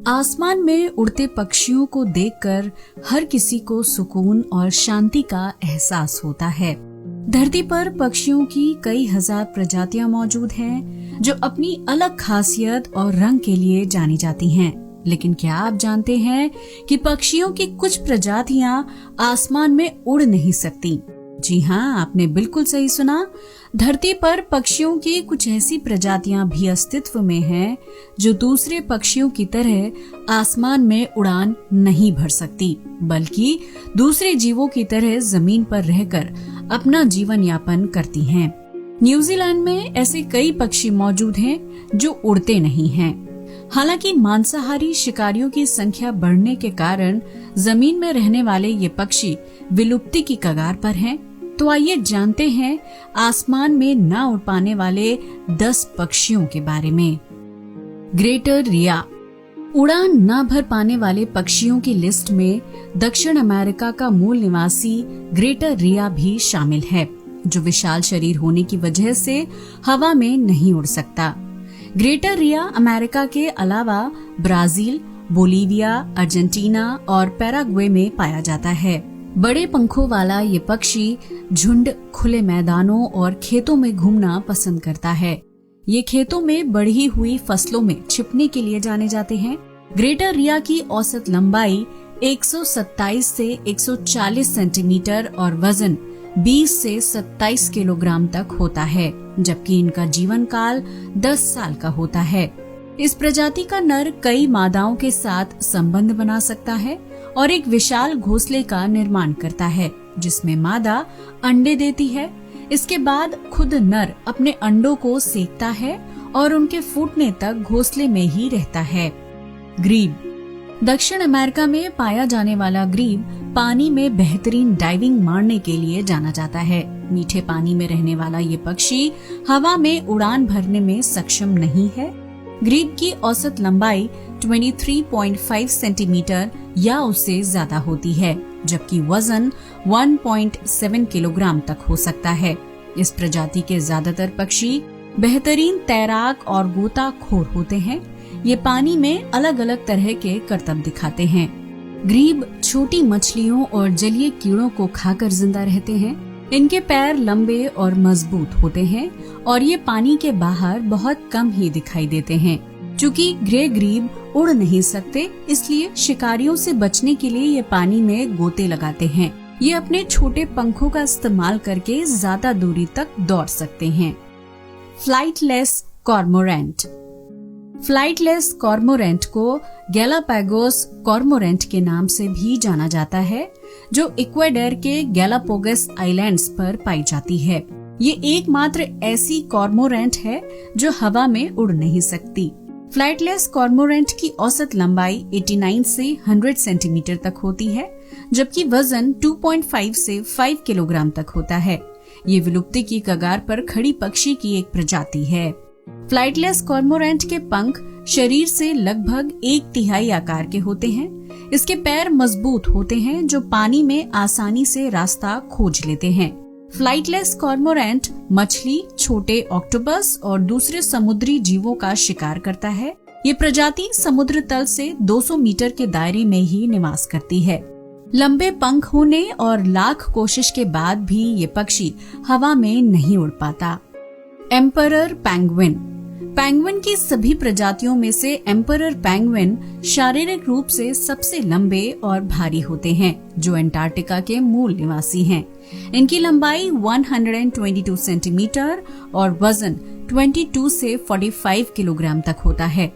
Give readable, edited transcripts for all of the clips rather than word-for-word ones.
आसमान में उड़ते पक्षियों को देखकर हर किसी को सुकून और शांति का एहसास होता है। धरती पर पक्षियों की कई हजार प्रजातियां मौजूद हैं, जो अपनी अलग खासियत और रंग के लिए जानी जाती हैं। लेकिन क्या आप जानते हैं कि पक्षियों की कुछ प्रजातियां आसमान में उड़ नहीं सकती? जी हाँ, आपने बिल्कुल सही सुना। धरती पर पक्षियों की कुछ ऐसी प्रजातियां भी अस्तित्व में हैं, जो दूसरे पक्षियों की तरह आसमान में उड़ान नहीं भर सकती, बल्कि दूसरे जीवों की तरह जमीन पर रहकर अपना जीवन यापन करती हैं। न्यूजीलैंड में ऐसे कई पक्षी मौजूद हैं जो उड़ते नहीं हैं। हालांकि मांसाहारी शिकारियों की संख्या बढ़ने के कारण जमीन में रहने वाले ये पक्षी विलुप्ति की कगार पर हैं। तो आइए जानते हैं आसमान में न उड़ पाने वाले 10 पक्षियों के बारे में। ग्रेटर रिया। उड़ान न भर पाने वाले पक्षियों की लिस्ट में दक्षिण अमेरिका का मूल निवासी ग्रेटर रिया भी शामिल है, जो विशाल शरीर होने की वजह से हवा में नहीं उड़ सकता। ग्रेटर रिया अमेरिका के अलावा ब्राजील, बोलीविया, अर्जेंटीना और पैराग्वे में पाया जाता है। बड़े पंखों वाला ये पक्षी झुंड, खुले मैदानों और खेतों में घूमना पसंद करता है। ये खेतों में बढ़ी हुई फसलों में छिपने के लिए जाने जाते हैं। ग्रेटर रिया की औसत लंबाई 127 से 140 सेंटीमीटर और वजन 20 से 27 किलोग्राम तक होता है, जबकि इनका जीवन काल 10 साल का होता है। इस प्रजाति का नर कई मादाओं के साथ संबंध बना सकता है और एक विशाल घोंसले का निर्माण करता है, जिसमें मादा अंडे देती है। इसके बाद खुद नर अपने अंडों को सेकता है और उनके फूटने तक घोंसले में ही रहता है। ग्रीब। दक्षिण अमेरिका में पाया जाने वाला ग्रीब पानी में बेहतरीन डाइविंग मारने के लिए जाना जाता है। मीठे पानी में रहने वाला ये पक्षी हवा में उड़ान भरने में सक्षम नहीं है। ग्रीब की औसत लंबाई 23.5 सेंटीमीटर या उससे ज्यादा होती है, जबकि वजन 1.7 किलोग्राम तक हो सकता है। इस प्रजाति के ज्यादातर पक्षी बेहतरीन तैराक और गोताखोर होते हैं। ये पानी में अलग अलग तरह के करतब दिखाते हैं। ग्रीब छोटी मछलियों और जलीय कीड़ों को खाकर जिंदा रहते हैं। इनके पैर लंबे और मजबूत होते हैं और ये पानी के बाहर बहुत कम ही दिखाई देते हैं। चूँकि ग्रे ग्रीब उड़ नहीं सकते, इसलिए शिकारियों से बचने के लिए ये पानी में गोते लगाते हैं। ये अपने छोटे पंखों का इस्तेमाल करके ज्यादा दूरी तक दौड़ सकते हैं। Flightless cormorant. फ्लाइटलेस कॉर्मोरेंट को गैलापागोस कॉर्मोरेंट के नाम से भी जाना जाता है, जो इक्वाडोर के गैलापागोस आइलैंड्स पर पाई जाती है। ये एकमात्र ऐसी कॉर्मोरेंट है जो हवा में उड़ नहीं सकती। फ्लाइटलेस कॉर्मोरेंट की औसत लंबाई 89 से 100 सेंटीमीटर तक होती है, जबकि वजन 2.5 से 5 किलोग्राम तक होता है। ये विलुप्ति की कगार पर खड़ी पक्षी की एक प्रजाति है। फ्लाइटलेस कॉर्मोरेंट के पंख शरीर से लगभग 1/3 आकार के होते हैं। इसके पैर मजबूत होते हैं, जो पानी में आसानी से रास्ता खोज लेते हैं। फ्लाइटलेस कॉर्मोरेंट मछली, छोटे ऑक्टोपस और दूसरे समुद्री जीवों का शिकार करता है। ये प्रजाति समुद्र तल से 200 मीटर के दायरे में ही निवास करती है। लंबे पंख होने और लाख कोशिश के बाद भी ये पक्षी हवा में नहीं उड़ पाता। Emperor penguin. पेंगुइन की सभी प्रजातियों में से एम्परर पेंगुइन शारीरिक रूप से सबसे लंबे और भारी होते हैं, जो अंटार्कटिका के मूल निवासी हैं। इनकी लंबाई 122 सेंटीमीटर और वजन 22 से 45 किलोग्राम तक होता है।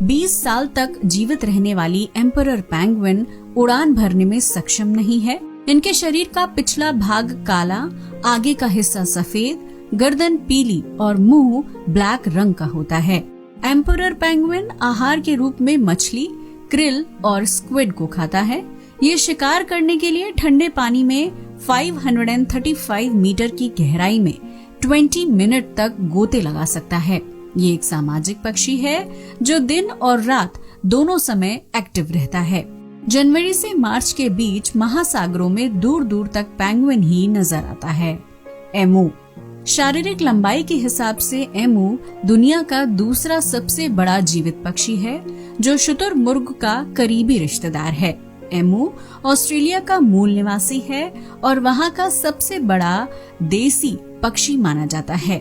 20 साल तक जीवित रहने वाली एम्परर पेंगुइन उड़ान भरने में सक्षम नहीं है। इनके शरीर का पिछला भाग काला, आगे का हिस्सा सफेद, गर्दन पीली और मुंह ब्लैक रंग का होता है। एम्परर पेंगुइन आहार के रूप में मछली, क्रिल और स्क्विड को खाता है। ये शिकार करने के लिए ठंडे पानी में 535 मीटर की गहराई में 20 मिनट तक गोते लगा सकता है। ये एक सामाजिक पक्षी है जो दिन और रात दोनों समय एक्टिव रहता है। जनवरी से मार्च के बीच महासागरों में दूर दूर तक पेंगुइन ही नजर आता है। एमू। शारीरिक लंबाई के हिसाब से एमू दुनिया का दूसरा सबसे बड़ा जीवित पक्षी है, जो शुतुरमुर्ग का करीबी रिश्तेदार है। एमू ऑस्ट्रेलिया का मूल निवासी है और वहाँ का सबसे बड़ा देसी पक्षी माना जाता है।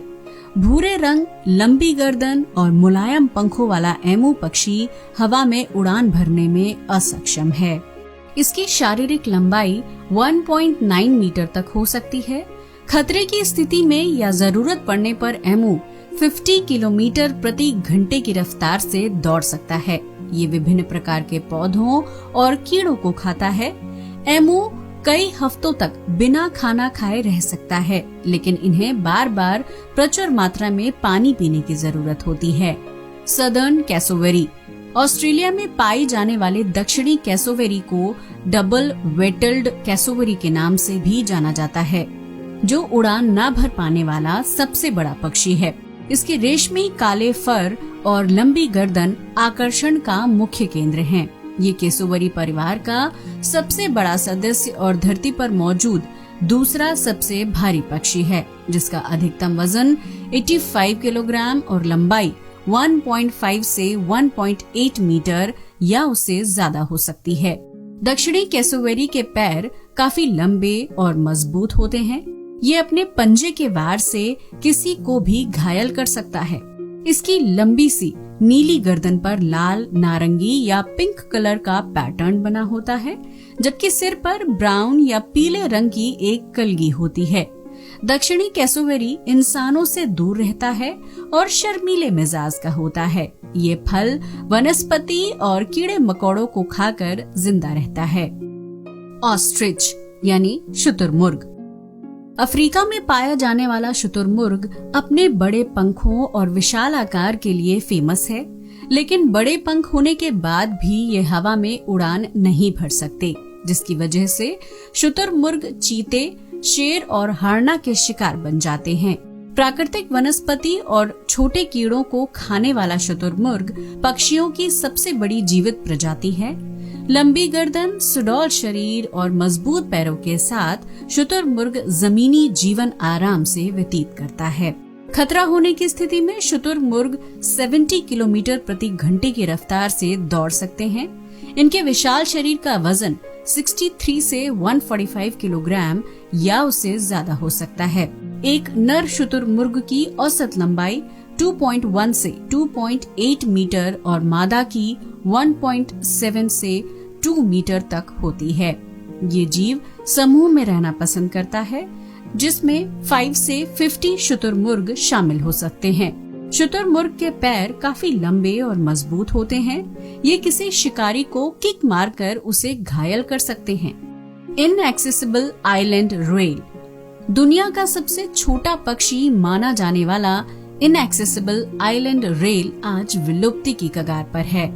भूरे रंग, लंबी गर्दन और मुलायम पंखों वाला एमू पक्षी हवा में उड़ान भरने में असक्षम है। इसकी शारीरिक लंबाई 1.9 मीटर तक हो सकती है। खतरे की स्थिति में या जरूरत पड़ने पर एमू 50 किलोमीटर प्रति घंटे की रफ्तार से दौड़ सकता है। ये विभिन्न प्रकार के पौधों और कीड़ों को खाता है। एमू कई हफ्तों तक बिना खाना खाए रह सकता है, लेकिन इन्हें बार बार प्रचुर मात्रा में पानी पीने की जरूरत होती है। सदर्न कैसोवेरी ऑस्ट्रेलिया में पाई जाने वाले दक्षिणी कैसोवेरी को डबल वेटल्ड कैसोवेरी के नाम से भी जाना जाता है, जो उड़ान न भर पाने वाला सबसे बड़ा पक्षी है। इसके रेशमी काले फर और लंबी गर्दन आकर्षण का मुख्य केंद्र हैं। ये कैसोवेरी परिवार का सबसे बड़ा सदस्य और धरती पर मौजूद दूसरा सबसे भारी पक्षी है, जिसका अधिकतम वजन 85 किलोग्राम और लंबाई 1.5 से 1.8 मीटर या उससे ज्यादा हो सकती है। दक्षिणी कैसोवेरी के पैर काफी लंबे और मजबूत होते हैं। ये अपने पंजे के वार से किसी को भी घायल कर सकता है। इसकी लंबी सी नीली गर्दन पर लाल, नारंगी या पिंक कलर का पैटर्न बना होता है, जबकि सिर पर ब्राउन या पीले रंग की एक कलगी होती है। दक्षिणी कैसोवेरी इंसानों से दूर रहता है और शर्मीले मिजाज का होता है। ये फल, वनस्पति और कीड़े मकोड़ों को खाकर जिंदा रहता है। ऑस्ट्रिच यानी शुतुरमुर्ग। अफ्रीका में पाया जाने वाला शुतुरमुर्ग अपने बड़े पंखों और विशाल आकार के लिए फेमस है, लेकिन बड़े पंख होने के बाद भी ये हवा में उड़ान नहीं भर सकते, जिसकी वजह से शुतुरमुर्ग चीते, शेर और हार्ना के शिकार बन जाते हैं। प्राकृतिक वनस्पति और छोटे कीड़ों को खाने वाला शुतुरमुर्ग पक्षियों की सबसे बड़ी जीवित प्रजाति है। लंबी गर्दन, सुडौल शरीर और मजबूत पैरों के साथ शुतुरमुर्ग जमीनी जीवन आराम से व्यतीत करता है। खतरा होने की स्थिति में शुतुरमुर्ग 70 किलोमीटर प्रति घंटे की रफ्तार से दौड़ सकते हैं। इनके विशाल शरीर का वजन 63 से 145 किलोग्राम या उससे ज्यादा हो सकता है। एक नर शुतुरमुर्ग की औसत लंबाई 2.1 से 2.8 मीटर और मादा की 1.7 से 2 मीटर तक होती है। ये जीव समूह में रहना पसंद करता है, जिसमें 5 से 50 शुतुरमुर्ग शामिल हो सकते हैं। शुतुरमुर्ग के पैर काफी लंबे और मजबूत होते हैं। ये किसी शिकारी को किक मारकर उसे घायल कर सकते हैं। Inaccessible island rail. दुनिया का सबसे छोटा पक्षी माना जाने वाला इनएक्सेसिबल आइलैंड रेल आज विलुप्ति की कगार पर है।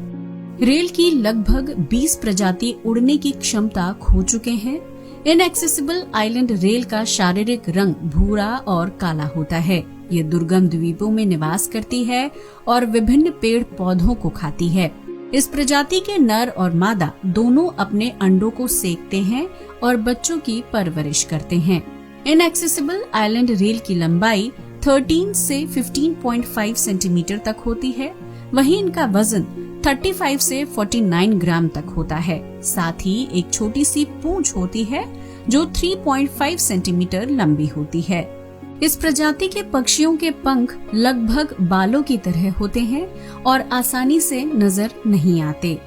रेल की लगभग 20 प्रजाति उड़ने की क्षमता खो चुके हैं। इनएक्सेसिबल आइलैंड रेल का शारीरिक रंग भूरा और काला होता है। ये दुर्गम द्वीपों में निवास करती है और विभिन्न पेड़ पौधों को खाती है। इस प्रजाति के नर और मादा दोनों अपने अंडों को सेकते हैं और बच्चों की परवरिश करते हैं। इनएक्सेसिबल आइलैंड रेल की लंबाई 13 से 15.5 सेंटीमीटर तक होती है। वहीं इनका वजन 35 से 49 ग्राम तक होता है। साथ ही एक छोटी सी पूंछ होती है जो 3.5 सेंटीमीटर लंबी होती है। इस प्रजाति के पक्षियों के पंख लगभग बालों की तरह होते हैं और आसानी से नजर नहीं आते।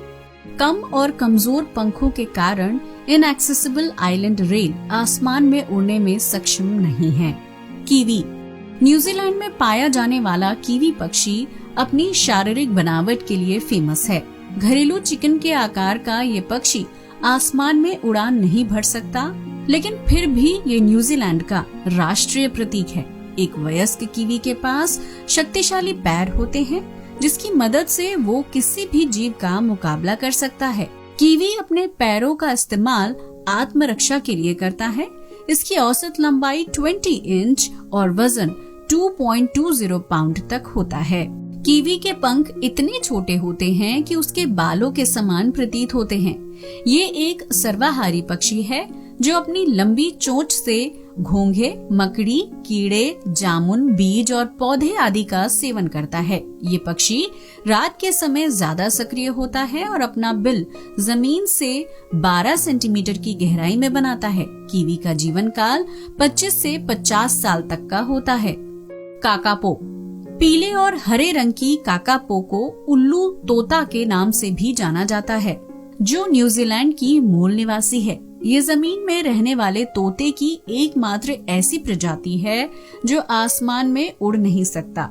कम और कमजोर पंखों के कारण इनएक्सेसिबल आइलैंड रेल आसमान में उड़ने में सक्षम नहीं है। कीवी। न्यूजीलैंड में पाया जाने वाला कीवी पक्षी अपनी शारीरिक बनावट के लिए फेमस है। घरेलू चिकन के आकार का ये पक्षी आसमान में उड़ान नहीं भर सकता, लेकिन फिर भी ये न्यूजीलैंड का राष्ट्रीय प्रतीक है। एक वयस्क कीवी के पास शक्तिशाली पैर होते हैं, जिसकी मदद से वो किसी भी जीव का मुकाबला कर सकता है। कीवी अपने पैरों का इस्तेमाल आत्मरक्षा के लिए करता है। इसकी औसत लंबाई 20 इंच और वजन 2.20 पाउंड तक होता है। कीवी के पंख इतने छोटे होते हैं कि उसके बालों के समान प्रतीत होते हैं। ये एक सर्वाहारी पक्षी है जो अपनी लंबी चोंच से घोंघे, मकड़ी, कीड़े, जामुन, बीज और पौधे आदि का सेवन करता है। ये पक्षी रात के समय ज्यादा सक्रिय होता है और अपना बिल जमीन से 12 सेंटीमीटर की गहराई में बनाता है। कीवी का जीवन काल 25 से 50 साल तक का होता है। काकापो, पीले और हरे रंग की काकापो को उल्लू तोता के नाम से भी जाना जाता है, जो न्यूजीलैंड की मूल निवासी है। ये जमीन में रहने वाले तोते की एकमात्र ऐसी प्रजाति है जो आसमान में उड़ नहीं सकता।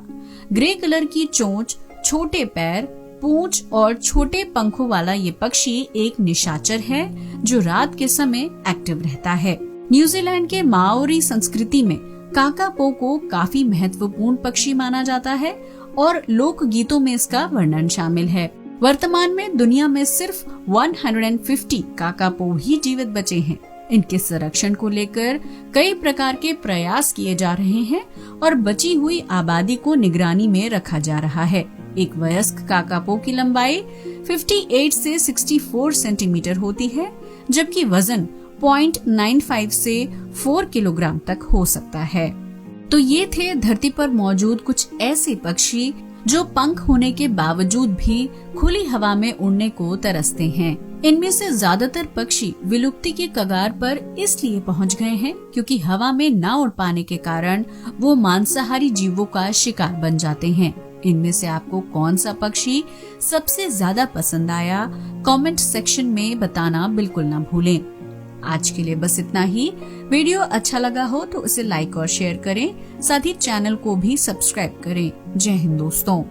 ग्रे कलर की चोंच, छोटे पैर, पूंछ और छोटे पंखों वाला ये पक्षी एक निशाचर है जो रात के समय एक्टिव रहता है। न्यूजीलैंड के माओरी संस्कृति में काकापो को काफी महत्वपूर्ण पक्षी माना जाता है और लोक गीतों में इसका वर्णन शामिल है। वर्तमान में दुनिया में सिर्फ 150 काकापो ही जीवित बचे हैं। इनके संरक्षण को लेकर कई प्रकार के प्रयास किए जा रहे हैं और बची हुई आबादी को निगरानी में रखा जा रहा है। एक वयस्क काकापो की लंबाई 58 से 64 सेंटीमीटर होती है, जबकि वजन 0.95 से 4 किलोग्राम तक हो सकता है। तो ये थे धरती पर मौजूद कुछ ऐसे पक्षी जो पंख होने के बावजूद भी खुली हवा में उड़ने को तरसते हैं। इनमें से ज्यादातर पक्षी विलुप्ति के कगार पर इसलिए पहुंच गए हैं क्योंकि हवा में न उड़ पाने के कारण वो मांसाहारी जीवों का शिकार बन जाते हैं। इनमें से आपको कौन सा पक्षी सबसे ज्यादा पसंद आया, कमेंट सेक्शन में बताना बिल्कुल ना भूलें। आज के लिए बस इतना ही। वीडियो अच्छा लगा हो तो उसे लाइक और शेयर करें, साथ ही चैनल को भी सब्सक्राइब करें। जय हिंद दोस्तों।